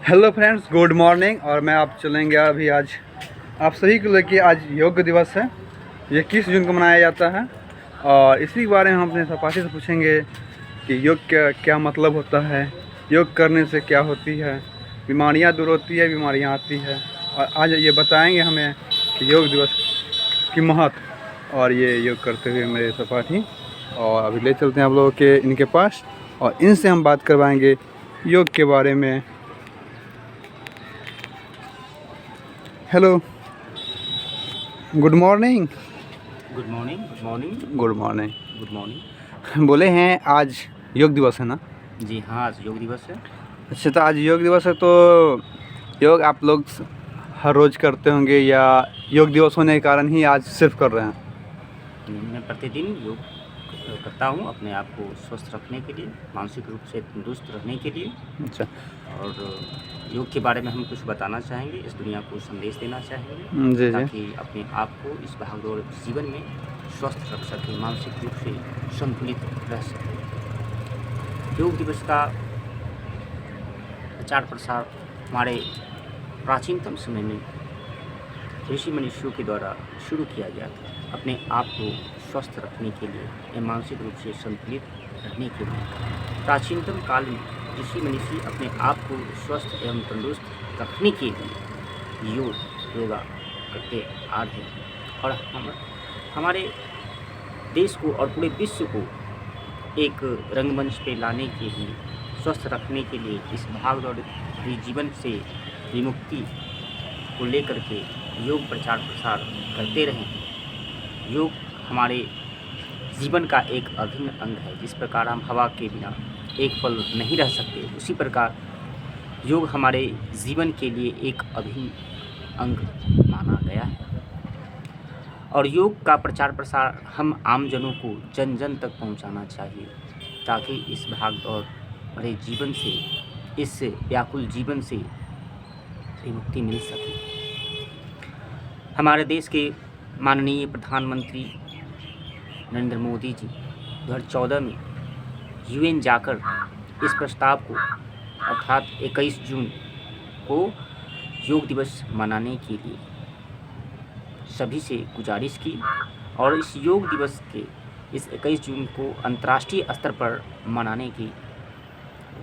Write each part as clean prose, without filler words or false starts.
Hello friends, good morning. और मैं आप चलेंगे अभी आज आप सभी को लेके आज योग दिवस है। ये 21 जून को मनाया जाता है और इसी के बारे में हम अपने सहपाठी से पूछेंगे कि योग क्या क्या मतलब होता है, योग करने से क्या होती है, बीमारियां दूर होती है, बीमारियां आती है। और आज ये बताएंगे हमें कि योग दिवस की महत्व। और ये योग करते हुए मेरे सहपाठी और अभी ले चलते हैं आप लोगों के इनके पास और इनसे हम बात करवाएंगे योग के बारे में। Hello, good morning. Good morning. Good morning. Good morning. Good morning. बोले हैं आज योग दिवस है ना? जी हाँ, आज योग दिवस है। अच्छा, तो आज योग दिवस है तो योग आप लोग हर रोज़ करते होंगे या योग दिवस होने के कारण ही आज सिर्फ कर रहे हैं? मैं प्रतिदिन योग करता हूँ अपने आप को स्वस्थ रखने के लिए, मानसिक रूप से तंदुरुस्त रहने के लिए। अच्छा और योग के बारे में हम कुछ बताना चाहेंगे, इस दुनिया को संदेश देना चाहेंगे जी जी। ताकि अपने आप को इस भागदौड़ जीवन में स्वस्थ रख सके, मानसिक रूप से संतुलित रह सके। योग दिवस का प्रचार प्रसार हमारे प्राचीनतम समय में ऋषि मनुष्यों के द्वारा शुरू किया गया था, अपने आप को स्वस्थ रखने के लिए या मानसिक रूप से संतुलित रहने के लिए। प्राचीनतम काल में ऋषि मनुष्य अपने आप को स्वस्थ एवं तंदुरुस्त रखने के लिए योगा करते आ रहे हैं और हमारे देश को और पूरे विश्व को एक रंगमंच पे लाने के लिए, स्वस्थ रखने के लिए, इस भागदौड़ भरी जीवन से विमुक्ति को लेकर के योग प्रचार प्रसार करते रहें। योग हमारे जीवन का एक अभिन्न अंग है। जिस प्रकार हम हवा के बिना एक पल नहीं रह सकते, उसी प्रकार योग हमारे जीवन के लिए एक अभिन्न अंग माना गया है। और योग का प्रचार प्रसार हम आम जनों को जन जन तक पहुंचाना चाहिए ताकि इस भागदौड़ भरे जीवन से, इस व्याकुल जीवन से विमुक्ति मिल सके। हमारे देश के माननीय प्रधानमंत्री नरेंद्र मोदी जी 2014 में यूएन जाकर इस प्रस्ताव को अर्थात 21 जून को योग दिवस मनाने के लिए सभी से गुजारिश की और इस योग दिवस के इस 21 जून को अंतर्राष्ट्रीय स्तर पर मनाने की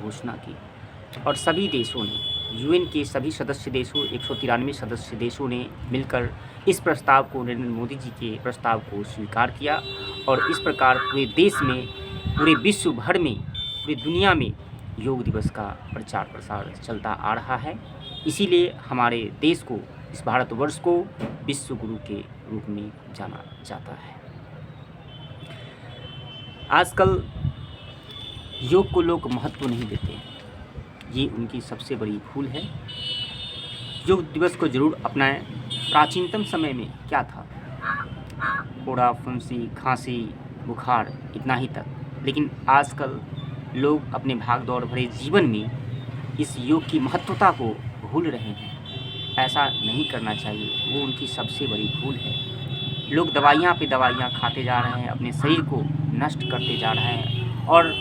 घोषणा की। और सभी देशों ने, यूएन के सभी सदस्य देशों 193 सदस्य देशों ने मिलकर इस प्रस्ताव को, नरेंद्र मोदी जी के प्रस्ताव को स्वीकार किया। और इस प्रकार पूरे देश में, पूरे विश्व भर में, पूरी दुनिया में योग दिवस का प्रचार प्रसार चलता आ रहा है। इसीलिए हमारे देश को, इस भारतवर्ष को विश्व गुरु के रूप में जाना जाता है। आजकल योग को लोग महत्व नहीं देते हैं, ये उनकी सबसे बड़ी भूल है। योग दिवस को जरूर अपनाएं। प्राचीनतम समय में क्या था? फोड़ा, फुंसी, खांसी, बुखार, इतना ही तक। लेकिन आजकल लोग अपने भागदौड़ भरे जीवन में इस योग की महत्वता को भूल रहे हैं। ऐसा नहीं करना चाहिए, वो उनकी सबसे बड़ी भूल है। लोग दवाइयाँ पे दवाइयाँ खाते जा रहे हैं, अपने शरीर को नष्ट करते जा रहे हैं और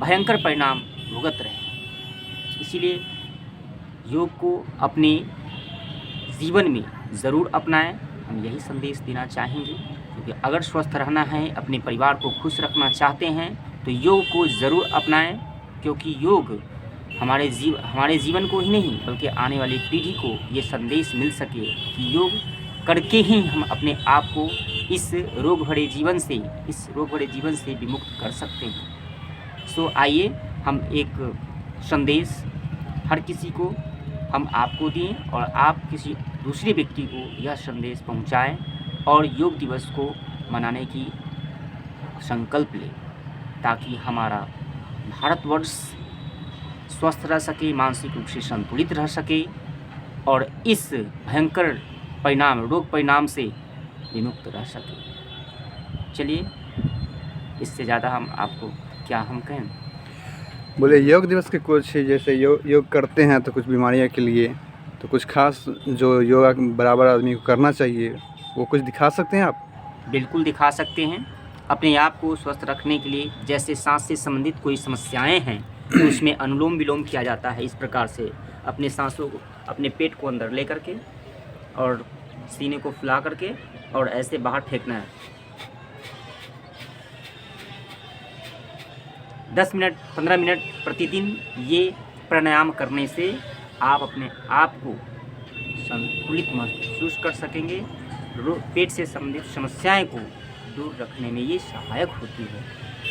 भयंकर परिणाम भुगत रहे हैं। इसीलिए योग को अपने जीवन में ज़रूर अपनाएं। हम यही संदेश देना चाहेंगे, क्योंकि अगर स्वस्थ रहना है, अपने परिवार को खुश रखना चाहते हैं तो योग को ज़रूर अपनाएं। क्योंकि योग हमारे जीवन को ही नहीं बल्कि आने वाली पीढ़ी को ये संदेश मिल सके कि योग करके ही हम अपने आप को इस रोग भरे जीवन से विमुक्त कर सकते हैं। सो आइए हम एक संदेश हर किसी को, हम आपको दें और आप किसी दूसरे व्यक्ति को यह संदेश पहुंचाएं और योग दिवस को मनाने की संकल्प लें ताकि हमारा भारतवर्ष स्वस्थ रह सके, मानसिक रूप से संतुलित रह सके और इस भयंकर रोग परिणाम से विमुक्त रह सके। चलिए, इससे ज़्यादा हम आपको क्या हम कहें। बोले योग दिवस के कुछ, जैसे योग करते हैं तो कुछ बीमारियों के लिए तो कुछ खास जो योगा बराबर आदमी को करना चाहिए, वो कुछ दिखा सकते हैं आप? बिल्कुल दिखा सकते हैं। अपने आप को स्वस्थ रखने के लिए जैसे सांस से संबंधित कोई समस्याएं हैं तो उसमें अनुलोम विलोम किया जाता है। इस प्रकार से अपने सांसों को, अपने पेट को अंदर ले करके और सीने को फुला करके और ऐसे बाहर फेंकना है। 10 मिनट 15 मिनट प्रतिदिन ये प्राणायाम करने से आप अपने आप को संतुलित महसूस कर सकेंगे। पेट से संबंधित समस्याएं को दूर रखने में ये सहायक होती है।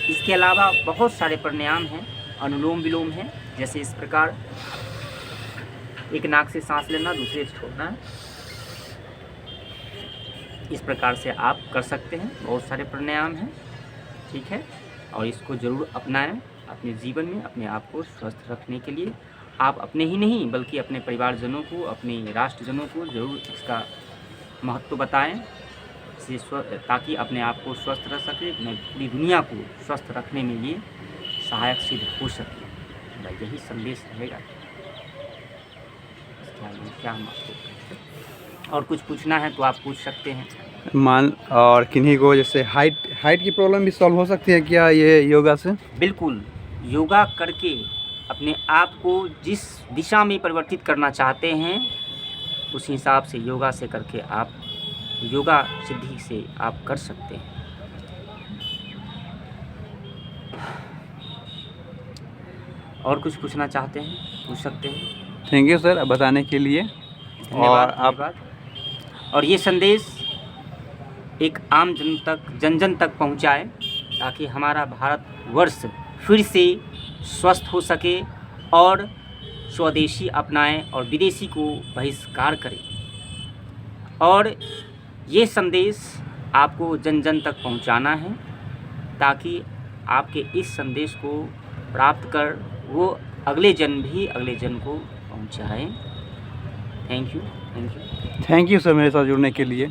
इसके अलावा बहुत सारे प्राणायाम हैं, अनुलोम विलोम है, जैसे इस प्रकार एक नाक से सांस लेना, दूसरे से छोड़ना है। इस प्रकार से आप कर सकते हैं। बहुत सारे प्राणायाम हैं, ठीक है, और इसको ज़रूर अपनाएं अपने जीवन में। अपने आप को स्वस्थ रखने के लिए आप अपने ही नहीं बल्कि अपने परिवारजनों को, अपने राष्ट्रजनों को ज़रूर इसका महत्व बताएं, ताकि अपने आप को स्वस्थ रख सके, अपने पूरी दुनिया को स्वस्थ रखने में ये सहायक सिद्ध हो सके। मेरा यही संदेश रहेगा। क्या हम आपको और कुछ पूछना है तो आप पूछ सकते हैं। और किन्हीं को जैसे हाइट की प्रॉब्लम भी सॉल्व हो सकती है क्या ये योगा से? बिल्कुल, योगा करके अपने आप को जिस दिशा में परिवर्तित करना चाहते हैं उस हिसाब से योगा से करके आप योगा सिद्धि से आप कर सकते हैं। और कुछ पूछना चाहते हैं पूछ सकते हैं। थैंक यू सर बताने के लिए। धन्यवाद। धन्यवाद। और ये संदेश एक आम जन तक पहुंचाए, ताकि हमारा भारतवर्ष फिर से स्वस्थ हो सके और स्वदेशी अपनाएं और विदेशी को बहिष्कार करें। और ये संदेश आपको जन तक पहुंचाना है, ताकि आपके इस संदेश को प्राप्त कर वो अगले जन को पहुंचाएं। Thank you. Thank you sir मेरे साथ जुड़ने के लिए।